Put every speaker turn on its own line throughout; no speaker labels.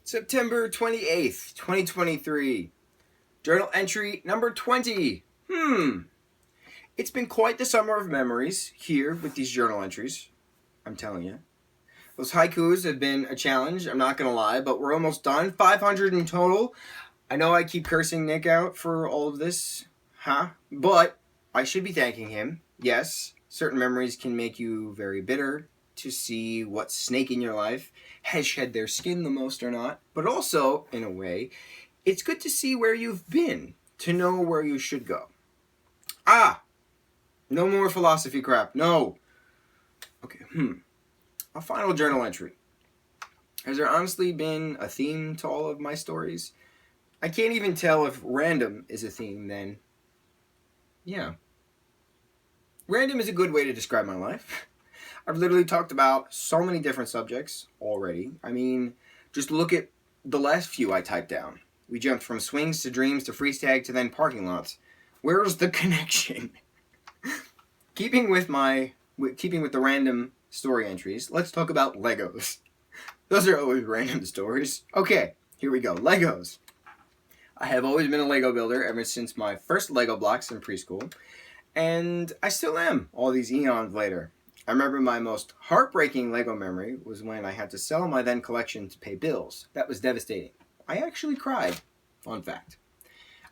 September 28th, 2023. Journal entry number 20. It's been quite the summer of memories here with these journal entries. I'm telling you. Those haikus have been a challenge, I'm not going to lie, but we're almost done. 500 in total. I know I keep cursing Nick out for all of this, but I should be thanking him. Yes, certain memories can make you very bitter to see what snake in your life has shed their skin the most or not. But also, in a way, it's good to see where you've been, to know where you should go. No more philosophy crap. No. Okay, A final journal entry. Has there honestly been a theme to all of my stories? I can't even tell if random is a theme then. Yeah. Random is a good way to describe my life. I've literally talked about so many different subjects already. I mean, just look at the last few I typed down. We jumped from swings to dreams to freeze tag to then parking lots. Where's the connection? Keeping with the random story entries, let's talk about Legos. Those are always random stories. Okay, here we go. Legos. I have always been a Lego builder ever since my first Lego blocks in preschool, and I still am all these eons later. I remember my most heartbreaking Lego memory was when I had to sell my then collection to pay bills. That was devastating. I actually cried. Fun fact.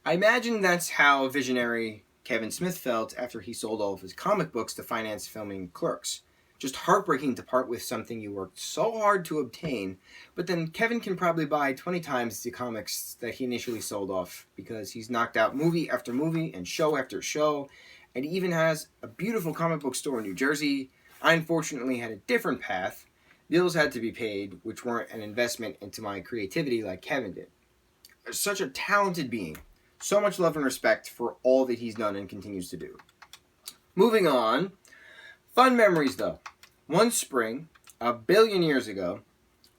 I imagine that's how visionary Kevin Smith felt after he sold all of his comic books to finance filming Clerks. Just heartbreaking to part with something you worked so hard to obtain, but then Kevin can probably buy 20 times the comics that he initially sold off because he's knocked out movie after movie and show after show, and he even has a beautiful comic book store in New Jersey. I unfortunately had a different path. Bills had to be paid, which weren't an investment into my creativity like Kevin did. Such a talented being. So much love and respect for all that he's done and continues to do. Moving on. Fun memories, though. One spring, 1 billion years ago,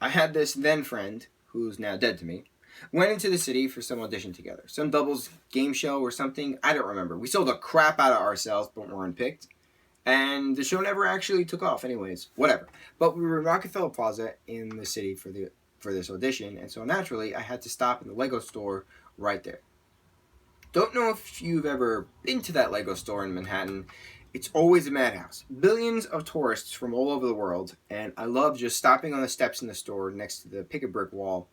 I had this then friend, who's now dead to me, went into the city for some audition together. Some doubles game show or something, I don't remember. We sold the crap out of ourselves, but weren't picked. And the show never actually took off anyways. Whatever. But we were in Rockefeller Plaza in the city for this audition, and so naturally I had to stop in the Lego store right there. Don't know if you've ever been to that Lego store in Manhattan. It's always a madhouse. Billions of tourists from all over the world, and I love just stopping on the steps in the store next to the pick-a-brick wall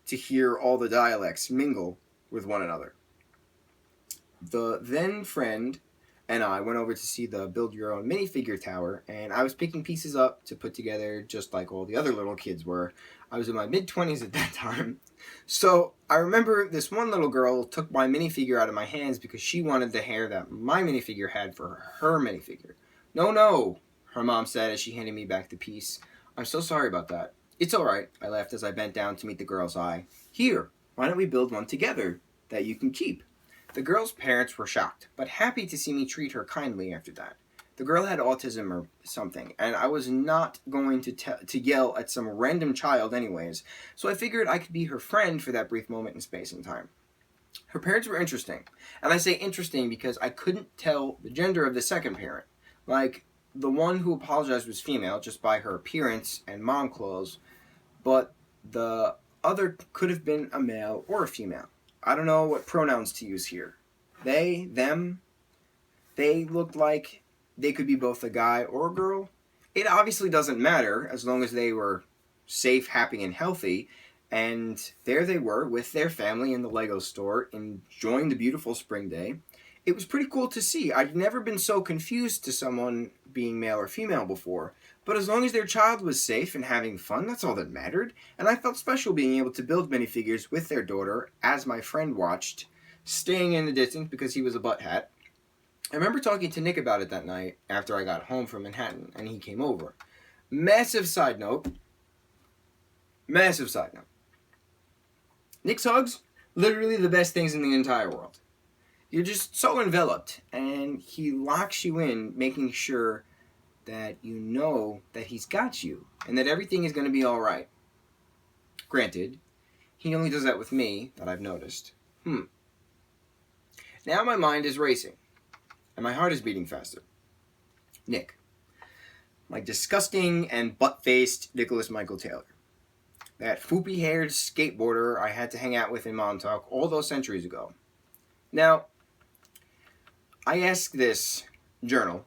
to hear all the dialects mingle with one another. The then friend and I went over to see the Build Your Own minifigure tower, and I was picking pieces up to put together just like all the other little kids were. I was in my mid-20s at that time. So I remember this one little girl took my minifigure out of my hands because she wanted the hair that my minifigure had for her minifigure. No, her mom said as she handed me back the piece. I'm so sorry about that. It's alright, I laughed as I bent down to meet the girl's eye. Here, why don't we build one together that you can keep? The girl's parents were shocked, but happy to see me treat her kindly after that. The girl had autism or something, and I was not going to yell at some random child anyways, so I figured I could be her friend for that brief moment in space and time. Her parents were interesting, and I say interesting because I couldn't tell the gender of the second parent. Like, the one who apologized was female just by her appearance and mom clothes, but the other could have been a male or a female. I don't know what pronouns to use here. They, them, they looked like they could be both a guy or a girl. It obviously doesn't matter as long as they were safe, happy, and healthy. And there they were with their family in the Lego store enjoying the beautiful spring day. It was pretty cool to see. I'd never been so confused to someone being male or female before. But as long as their child was safe and having fun, that's all that mattered. And I felt special being able to build minifigures with their daughter as my friend watched, staying in the distance because he was a butthead. I remember talking to Nick about it that night after I got home from Manhattan and he came over. Massive side note. Nick's hugs, literally the best things in the entire world. You're just so enveloped, and he locks you in, making sure that you know that he's got you, and that everything is going to be alright. Granted, he only does that with me, that I've noticed. Now my mind is racing, and my heart is beating faster. Nick. My disgusting and butt-faced Nicholas Michael Taylor. that foopy-haired skateboarder I had to hang out with in Montauk all those centuries ago. Now, I ask this journal,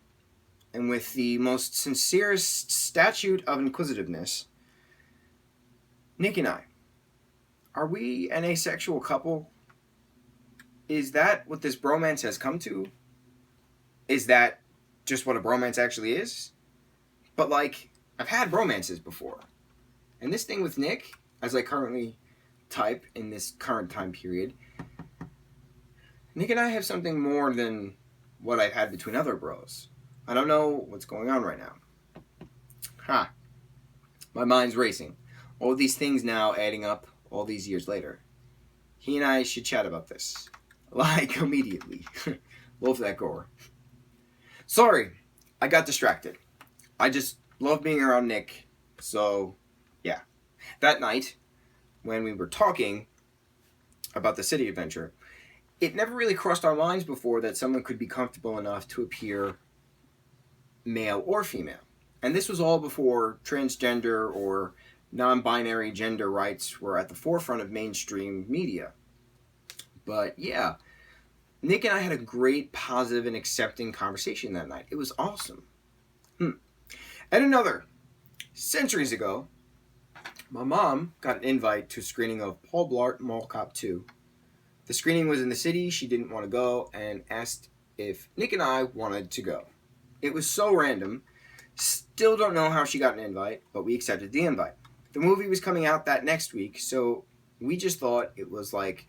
and with the most sincerest statute of inquisitiveness, Nick and I, are we an asexual couple? Is that what this bromance has come to? Is that just what a bromance actually is? But like, I've had bromances before. And this thing with Nick, as I currently type in this current time period, Nick and I have something more than what I've had between other bros. I don't know what's going on right now. My mind's racing. All these things now adding up all these years later. He and I should chat about this. Like, immediately. Love that gore. Sorry, I got distracted. I just love being around Nick. So, yeah. That night, when we were talking about the city adventure, it never really crossed our minds before that someone could be comfortable enough to appear male or female. And this was all before transgender or non-binary gender rights were at the forefront of mainstream media. But yeah, Nick and I had a great, positive, and accepting conversation that night. It was awesome. And another, centuries ago, my mom got an invite to a screening of Paul Blart Mall Cop 2. The screening was in the city, she didn't want to go, and asked if Nick and I wanted to go. It was so random. Still don't know how she got an invite, but we accepted the invite. The movie was coming out that next week, so we just thought it was like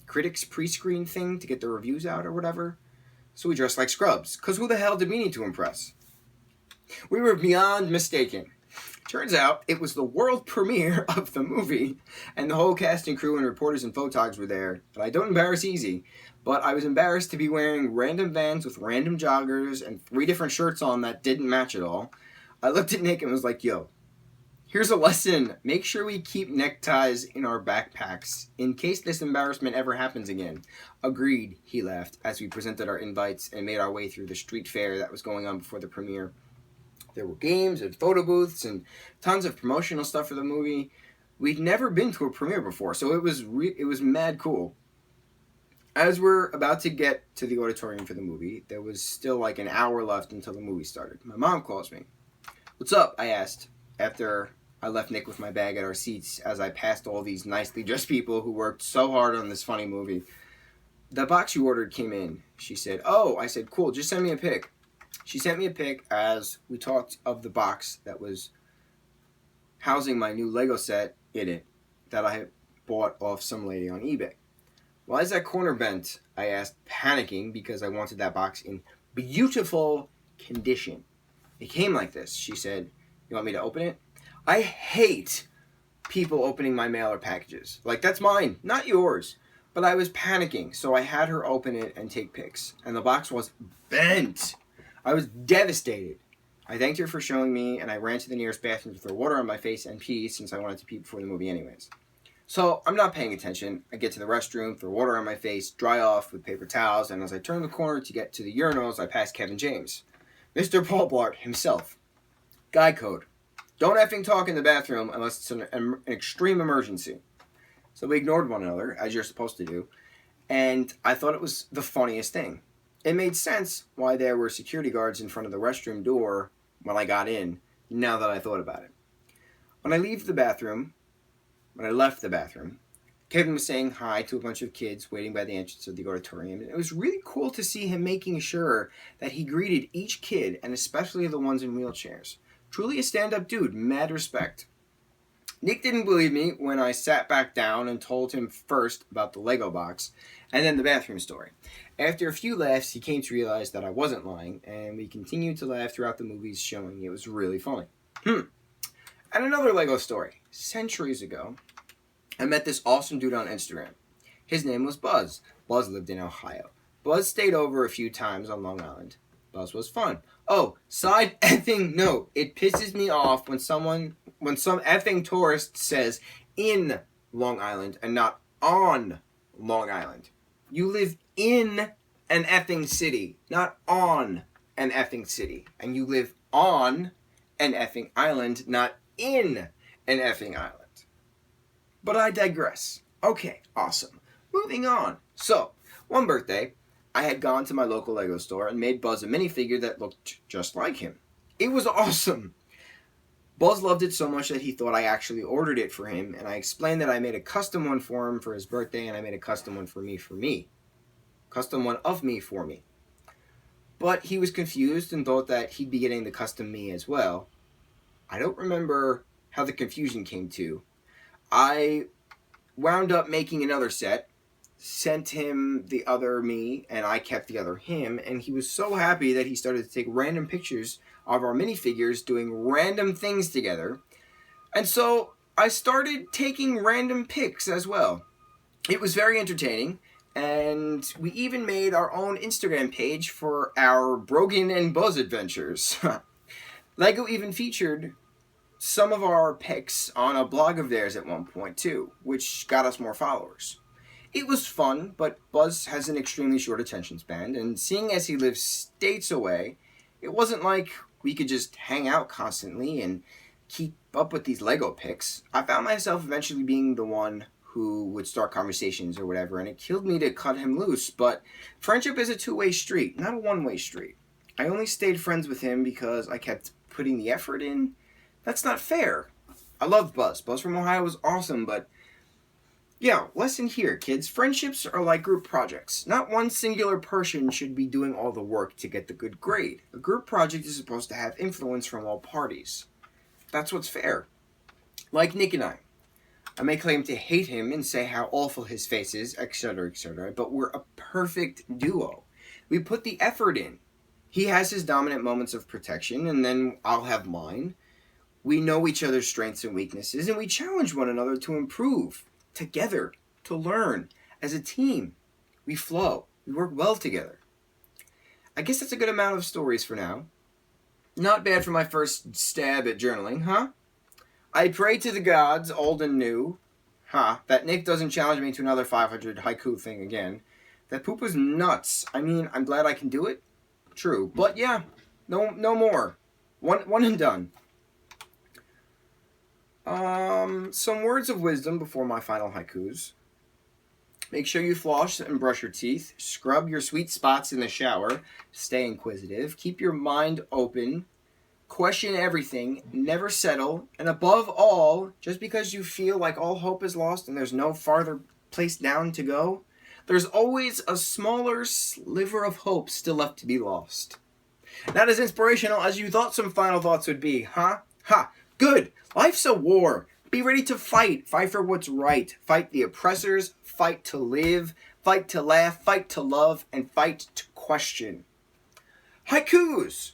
critics pre-screen thing to get the reviews out or whatever. So we dressed like scrubs, because who the hell did we need to impress? We were beyond mistaken. Turns out it was the world premiere of the movie, and the whole cast and crew and reporters and photogs were there. But I don't embarrass easy, but I was embarrassed to be wearing random Vans with random joggers and 3 different shirts on that didn't match at all. I looked at Nick and was like, yo, here's a lesson. Make sure we keep neckties in our backpacks in case this embarrassment ever happens again. Agreed, he laughed as we presented our invites and made our way through the street fair that was going on before the premiere. There were games and photo booths and tons of promotional stuff for the movie. We'd never been to a premiere before, so it was mad cool. As we're about to get to the auditorium for the movie, there was still like an hour left until the movie started. My mom calls me. What's up? I asked after I left Nick with my bag at our seats as I passed all these nicely dressed people who worked so hard on this funny movie. The box you ordered came in, she said. Oh, I said, cool, just send me a pic. She sent me a pic as we talked of the box that was housing my new Lego set in it that I had bought off some lady on eBay. Why is that corner bent? I asked, panicking because I wanted that box in beautiful condition. It came like this. She said, you want me to open it? I hate people opening my mail or packages. Like, that's mine, not yours. But I was panicking, so I had her open it and take pics. And the box was bent. I was devastated. I thanked her for showing me, and I ran to the nearest bathroom to throw water on my face and pee, since I wanted to pee before the movie anyways. So I'm not paying attention. I get to the restroom, throw water on my face, dry off with paper towels, and as I turn the corner to get to the urinals, I pass Kevin James. Mr. Paul Blart himself. Guy code. Don't effing talk in the bathroom unless it's an extreme emergency. So we ignored one another, as you're supposed to do, and I thought it was the funniest thing. It made sense why there were security guards in front of the restroom door when I got in, now that I thought about it. When I left the bathroom, Kevin was saying hi to a bunch of kids waiting by the entrance of the auditorium, and it was really cool to see him making sure that he greeted each kid, and especially the ones in wheelchairs. Truly a stand-up dude, mad respect. Nick didn't believe me when I sat back down and told him first about the Lego box, and then the bathroom story. After a few laughs, he came to realize that I wasn't lying, and we continued to laugh throughout the movie's showing. It was really funny. And another Lego story. Centuries ago, I met this awesome dude on Instagram. His name was Buzz. Buzz lived in Ohio. Buzz stayed over a few times on Long Island. Buzz was fun. Oh, side effing note. It pisses me off when some effing tourist says in Long Island and not on Long Island. You live in an effing city, not on an effing city. And you live on an effing island, not in an effing island. But I digress. Okay, awesome. Moving on. So, one birthday, I had gone to my local Lego store and made Buzz a minifigure that looked just like him. It was awesome. Buzz loved it so much that he thought I actually ordered it for him, and I explained that I made a custom one for him for his birthday, and I made a custom one for me. Custom one of me for me. But he was confused and thought that he'd be getting the custom me as well. I don't remember how the confusion came to. I wound up making another set, sent him the other me, and I kept the other him, and he was so happy that he started to take random pictures of our minifigures doing random things together. And so I started taking random pics as well. It was very entertaining, and we even made our own Instagram page for our Brogan and Buzz adventures. Lego even featured some of our pics on a blog of theirs at one point too, which got us more followers. It was fun, but Buzz has an extremely short attention span, and seeing as he lives states away, it wasn't like we could just hang out constantly and keep up with these Lego pics. I found myself eventually being the one who would start conversations or whatever, and it killed me to cut him loose, but friendship is a two-way street, not a one-way street. I only stayed friends with him because I kept putting the effort in. That's not fair. I loved Buzz. Buzz from Ohio was awesome, but yeah, lesson here, kids. Friendships are like group projects. Not one singular person should be doing all the work to get the good grade. A group project is supposed to have influence from all parties. That's what's fair. Like Nick and I. I may claim to hate him and say how awful his face is, etc., but we're a perfect duo. We put the effort in. He has his dominant moments of protection, and then I'll have mine. We know each other's strengths and weaknesses, and we challenge one another to improve. Together, to learn. As a team, we flow. We work well together. I guess that's a good amount of stories for now. Not bad for my first stab at journaling, huh? I pray to the gods, old and new, that Nick doesn't challenge me to another 500 haiku thing again. That poop was nuts. I mean, I'm glad I can do it. True. But yeah, no more. One and done. Some words of wisdom before my final haikus. Make sure you floss and brush your teeth. Scrub your sweet spots in the shower. Stay inquisitive. Keep your mind open. Question everything. Never settle. And above all, just because you feel like all hope is lost and there's no farther place down to go, there's always a smaller sliver of hope still left to be lost. Not as inspirational as you thought some final thoughts would be, huh? Ha! Good! Life's a war. Be ready to fight. Fight for what's right. Fight the oppressors. Fight to live. Fight to laugh. Fight to love. And fight to question. Haikus!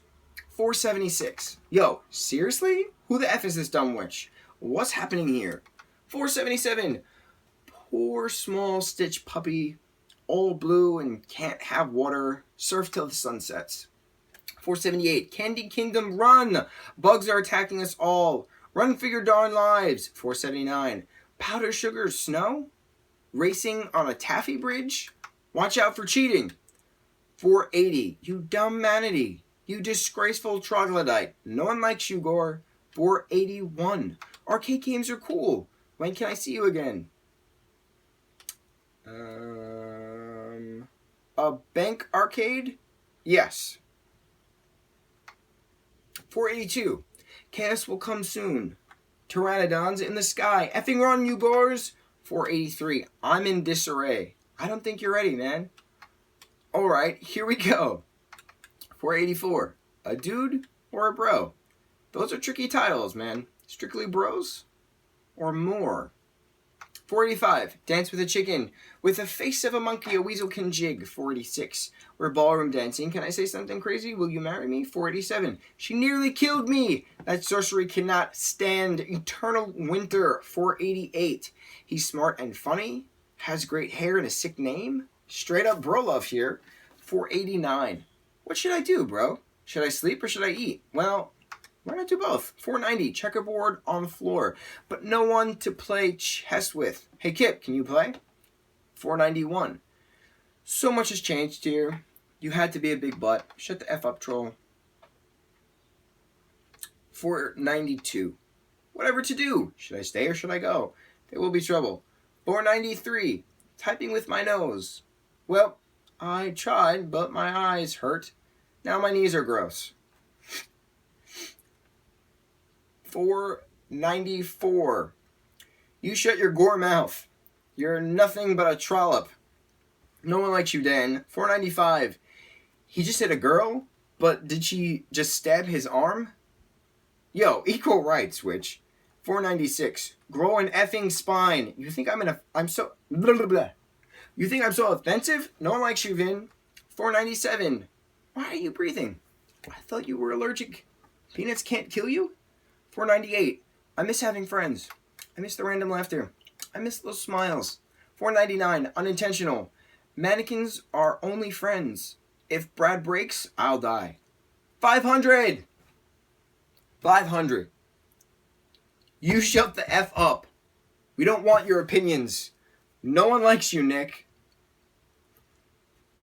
476. Yo, seriously? Who the F is this dumb witch? What's happening here? 477. Poor small stitch puppy. All blue and can't have water. Surf till the sun sets. 478. Candy Kingdom, run! Bugs are attacking us all. Run for your darn lives. 479. Powder sugar snow? Racing on a taffy bridge? Watch out for cheating. 480. You dumb manatee. You disgraceful troglodyte. No one likes you, Gore. 481. Arcade games are cool. When can I see you again? A bank arcade? Yes. 482. Chaos will come soon. Pteranodons in the sky. Effing run, you boars. 483. I'm in disarray. I don't think you're ready, man. Alright, here we go. 484. A dude or a bro? Those are tricky titles, man. Strictly bros? Or more? 485. Dance with a chicken. With the face of a monkey, a weasel can jig. 486. We're ballroom dancing. Can I say something crazy? Will you marry me? 487. She nearly killed me. That sorcery cannot stand eternal winter. 488. He's smart and funny. Has great hair and a sick name. Straight up bro love here. 489. What should I do, bro? Should I sleep or should I eat? Well, why not do both? 490. Checkerboard on the floor. But no one to play chess with. Hey, Kip, can you play? 491. So much has changed here. You had to be a big butt. Shut the F up, troll. 492. Whatever to do. Should I stay or should I go? there will be trouble. 493. Typing with my nose. Well, I tried, but my eyes hurt. Now my knees are gross. 494. You shut your gore mouth. You're nothing but a trollop. No one likes you, Dan. 495. He just hit a girl, but did she just stab his arm? Yo, equal rights, Witch. 496. Grow an effing spine. You think I'm so blah, blah, blah. You think I'm so offensive? No one likes you, Vin. 497. Why are you breathing? I thought you were allergic. Peanuts can't kill you? 498. I miss having friends. I miss the random laughter. I miss those smiles. 499. Unintentional. Mannequins are only friends. If Brad breaks, I'll die. 500. 500. You shut the F up. We don't want your opinions. No one likes you, Nick.